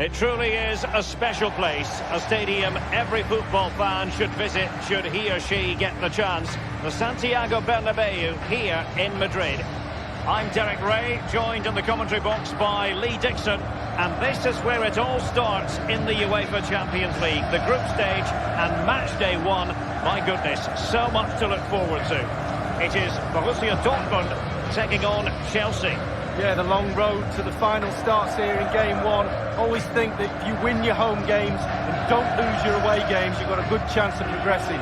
It truly is a special place, a stadium every football fan should visit should he or she get the chance. The Santiago Bernabeu here in Madrid. I'm Derek Ray, joined in the commentary box by Lee Dixon, and this is where it all starts in the UEFA Champions League, the group stage and match day one. My goodness, so much to look forward to. It is Borussia Dortmund taking on Chelsea. Yeah, the long road to the final starts here in game one. Always think that if you win your home games and don't lose your away games, you've got a good chance of progressing.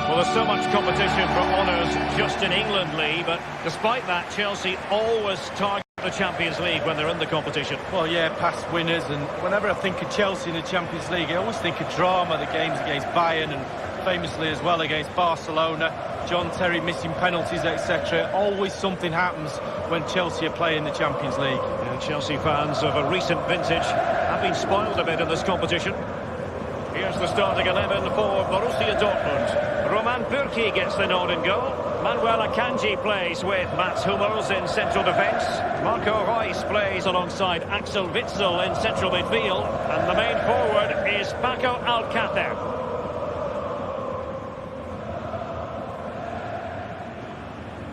Well, there's so much competition for honours just in England, Lee, but despite that, Chelsea always target the Champions League when they're in the competition. Well, yeah, past winners, and whenever I think of Chelsea in the Champions League, I always think of drama, the games against Bayern and famously as well against Barcelona, John Terry missing penalties, etc. Always something happens when Chelsea are playing the Champions League. Yeah, Chelsea fans of a recent vintage have been spoiled a bit in this competition. Here's the starting 11 for Borussia Dortmund. Roman Bürki gets the nod in goal. Manuel Akanji plays with Mats Hummels in central defence. Marco Reus plays alongside Axel Witsel in central midfield. And the main forward is Paco Alcácer.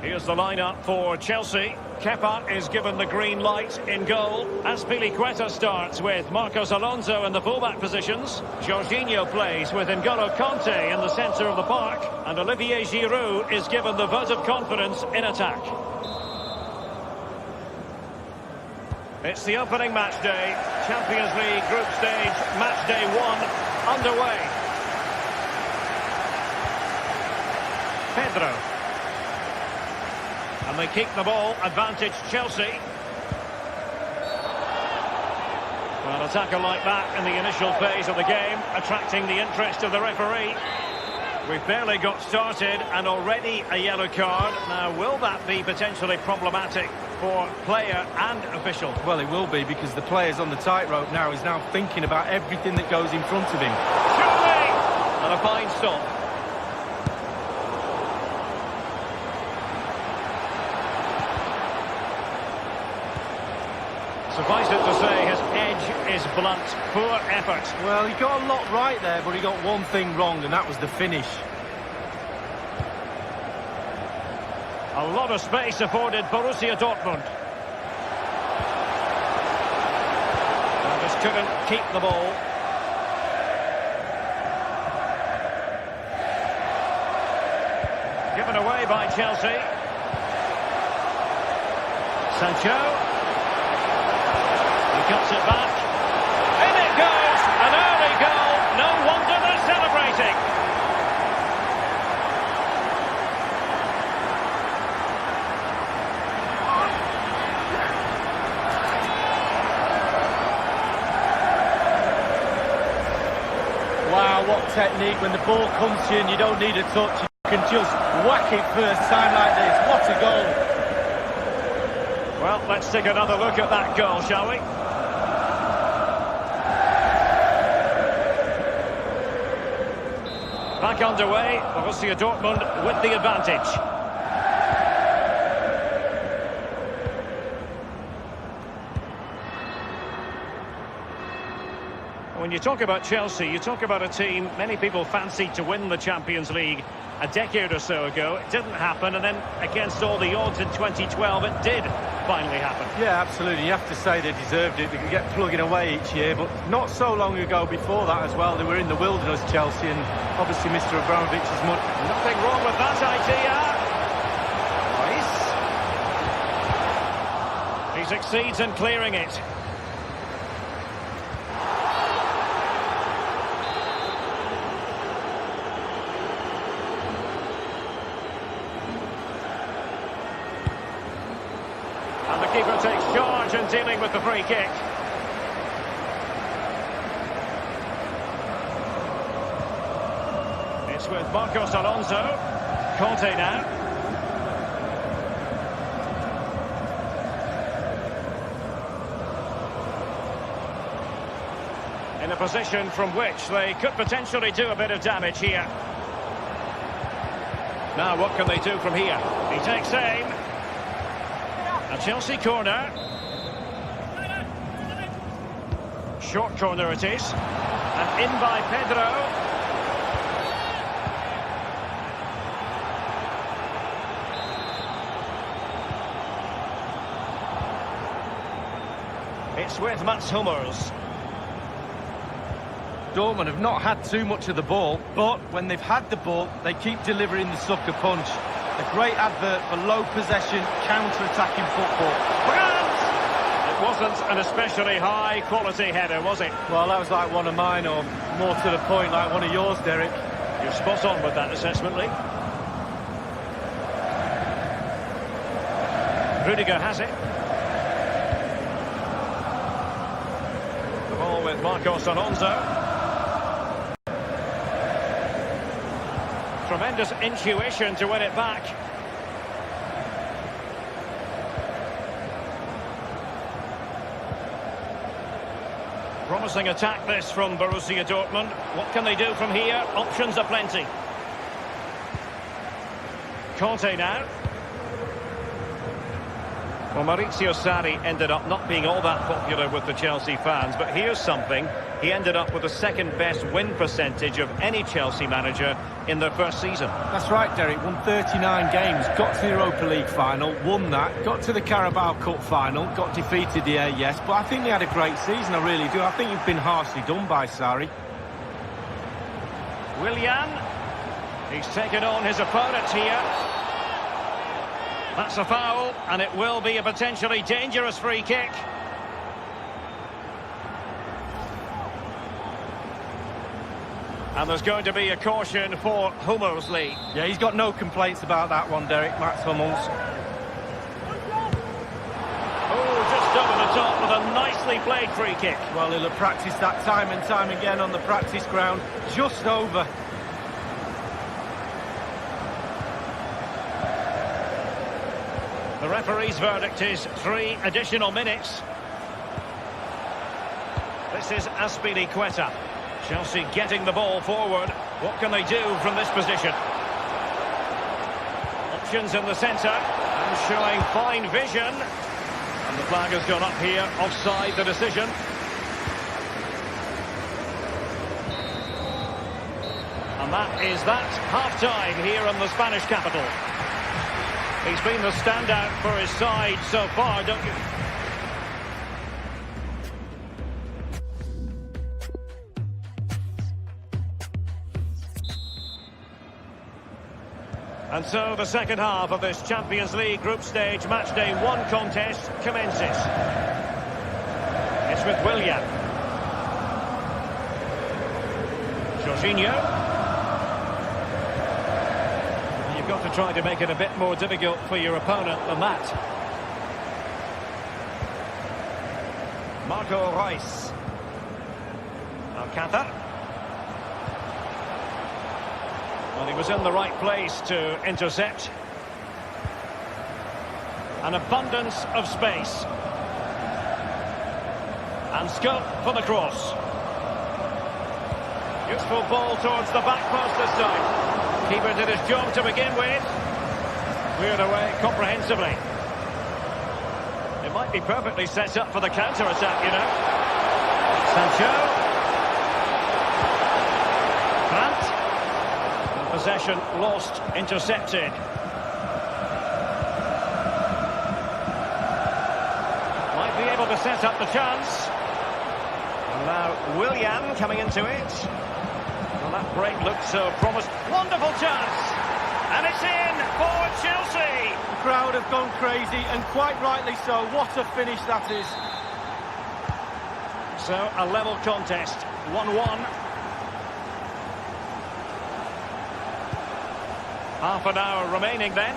Here's the lineup for Chelsea. Kepa is given the green light in goal. Azpilicueta starts with Marcos Alonso in the fullback positions. Jorginho plays with N'Golo Kanté in the centre of the park. And Olivier Giroud is given the vote of confidence in attack. It's the opening match day. Champions League group stage, match day one, underway. Pedro. And they keep the ball, advantage Chelsea. Well, an attacker like that in the initial phase of the game, attracting the interest of the referee. We've barely got started and already a yellow card. Now, will that be potentially problematic for player and official? Well, it will be, because the player's on the tightrope now. He's now thinking about everything that goes in front of him. Surely! And a fine stop. Suffice it to say, his edge is blunt. Poor effort. Well, he got a lot right there, but he got one thing wrong, and that was the finish. A lot of space afforded Borussia Dortmund. And just couldn't keep the ball. Given away by Chelsea. Sancho. Cuts it back. In it goes! An early goal. No wonder they're celebrating. Wow, what technique. When the ball comes to you and you don't need a touch, you can just whack it first time like this. What a goal. Well, let's take another look at that goal, shall we? Back underway, Borussia Dortmund with the advantage. When you talk about Chelsea, you talk about a team many people fancied to win the Champions League a decade or so ago. It didn't happen, and then against all the odds in 2012, it did finally happen. Yeah, absolutely. You have to say they deserved it. They could get plugging away each year, but not so long ago before that as well. They were in the wilderness, Chelsea, and obviously Mr. Abramovich is much... Nothing wrong with that idea. He succeeds in clearing it. goalkeeper takes charge in dealing with the free kick. It's with Marcos Alonso. Conte now. In a position from which they could potentially do a bit of damage here. Now what can they do from here? He takes aim. A Chelsea corner. Short corner it is. And in by Pedro. It's with Mats Hummels. Dortmund have not had too much of the ball, but when they've had the ball, they keep delivering the sucker punch. A great advert for low possession, counter-attacking football. It wasn't an especially high-quality header, was it? Well, that was like one of mine, or more to the point, like one of yours, Derek. You're spot on with that assessment, Lee. Rudiger has it. The ball with Marcos Alonso. Tremendous intuition to win it back. Promising attack this from Borussia Dortmund. What can they do from here? Options are plenty. Conte now. Well, Maurizio Sarri ended up not being all that popular with the Chelsea fans, but here's something. He ended up with the second best win percentage of any Chelsea manager in their first season. That's right, Derek. Won 39 games, got to the Europa League final, won that, got to the Carabao Cup final, got defeated here, yes, but I think they had a great season, I really do. I think you've been harshly done by Sarri. Willian. He's taken on his opponent here. That's a foul, and it will be a potentially dangerous free kick. And there's going to be a caution for Hummels, Lee. Yeah, he's got no complaints about that one, Derek, Mats Hummels. Oh, just over the top with a nicely played free kick. Well, he'll have practiced that time and time again on the practice ground. Just over. The referee's verdict is 3 additional minutes. This is Azpilicueta. Chelsea getting the ball forward. What can they do from this position? Options in the centre. And showing fine vision. And the flag has gone up here. Offside the decision. And that is that. Half-time here in the Spanish capital. He's been the standout for his side so far, don't you? And so the second half of this Champions League group stage matchday 1 contest commences. It's with Willian. Jorginho. You've got to try to make it a bit more difficult for your opponent than that. Marco Reus. Alcácer. Well, he was in the right place to intercept. An abundance of space. And scope for the cross. Useful ball towards the back post this time. Keeper did his job to begin with. Cleared away comprehensively. It might be perfectly set up for the counter-attack, you know. Sancho. Brandt. Possession lost, intercepted. Might be able to set up the chance. And now Willian coming into it. Well, that break looked so promising. Wonderful chance. And it's in for Chelsea. The crowd have gone crazy, and quite rightly so. What a finish that is. So, a level contest. 1-1. Half an hour remaining then.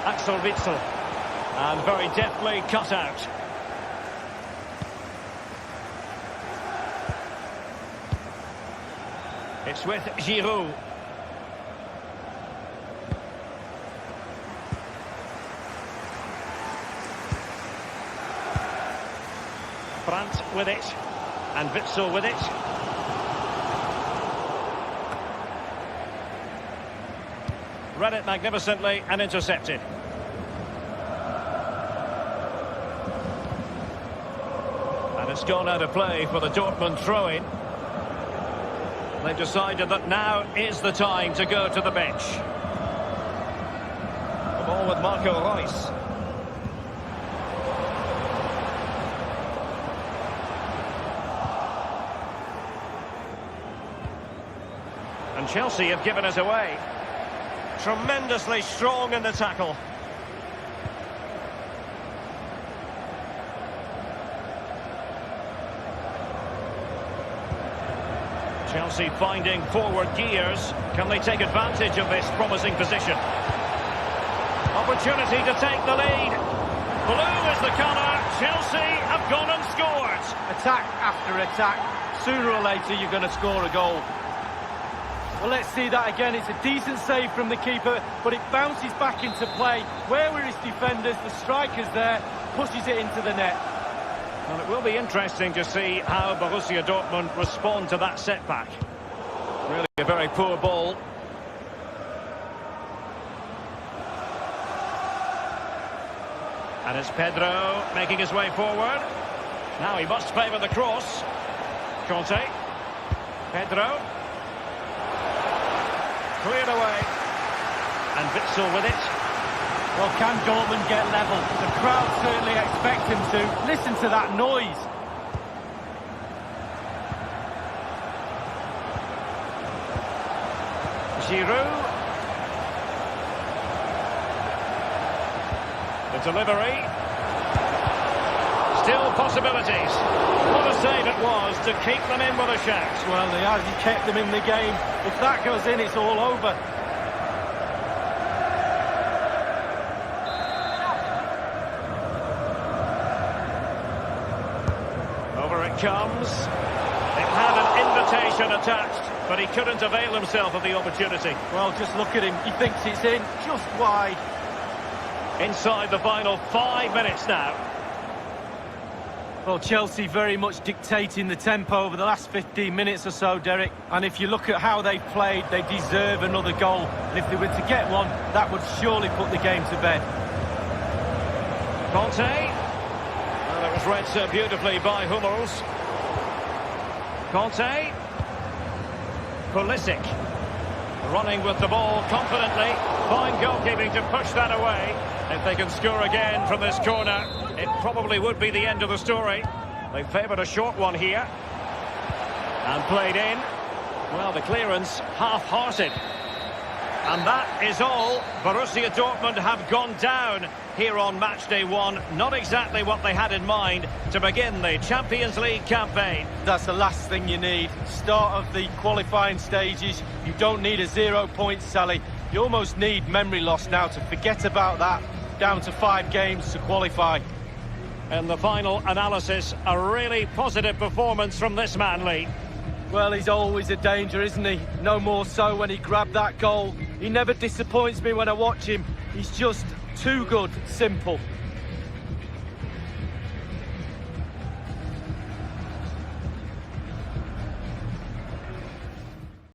Axel Witsel. And very deftly cut out. It's with Giroud. Brandt with it. And Witsel with it. Read it magnificently and intercepted. And it's gone out of play for the Dortmund throw-in. They've decided that now is the time to go to the bench. The ball with Marco Reus. And Chelsea have given us away. Tremendously strong in the tackle. Chelsea finding forward gears. Can they take advantage of this promising position? Opportunity to take the lead. Blue is the colour. Chelsea have gone and scored. Attack after attack. Sooner or later you're going to score a goal. Well, let's see that again. It's a decent save from the keeper, but it bounces back into play. Where were his defenders? The striker's there, pushes it into the net. Well, it will be interesting to see how Borussia Dortmund respond to that setback. Really a very poor ball. And it's Pedro making his way forward. Now he must favour the cross. Conte. Pedro. Cleared away. And Witsel with it. Well, can Dortmund get level? The crowd certainly expect him to. Listen to that noise. Giroud. The delivery. Still possibilities. What a save it was to keep them in with a shout. Well, he kept them in the game. If that goes in, it's all over. Over it comes. It had an invitation attached, but he couldn't avail himself of the opportunity. Well, just look at him. He thinks it's in, just wide. Inside the final 5 minutes now. Well, Chelsea very much dictating the tempo over the last 15 minutes or so, Derek. And if you look at how they've played, they deserve another goal. And if they were to get one, that would surely put the game to bed. Conte. Well, it was read so beautifully by Hummels. Conte. Pulisic. Running with the ball confidently. Fine goalkeeping to push that away. If they can score again from this corner, it probably would be the end of the story. They favoured a short one here. And played in. Well, the clearance half-hearted. And that is all. Borussia Dortmund have gone down here on match day 1. Not exactly what they had in mind to begin the Champions League campaign. That's the last thing you need. Start of the qualifying stages. You don't need a 0 point tally. You almost need memory loss now to forget about that. Down to 5 games to qualify. And the final analysis, a really positive performance from this man, Lee. Well, he's always a danger, isn't he? No more so when he grabbed that goal. He never disappoints me when I watch him. He's just too good, simple.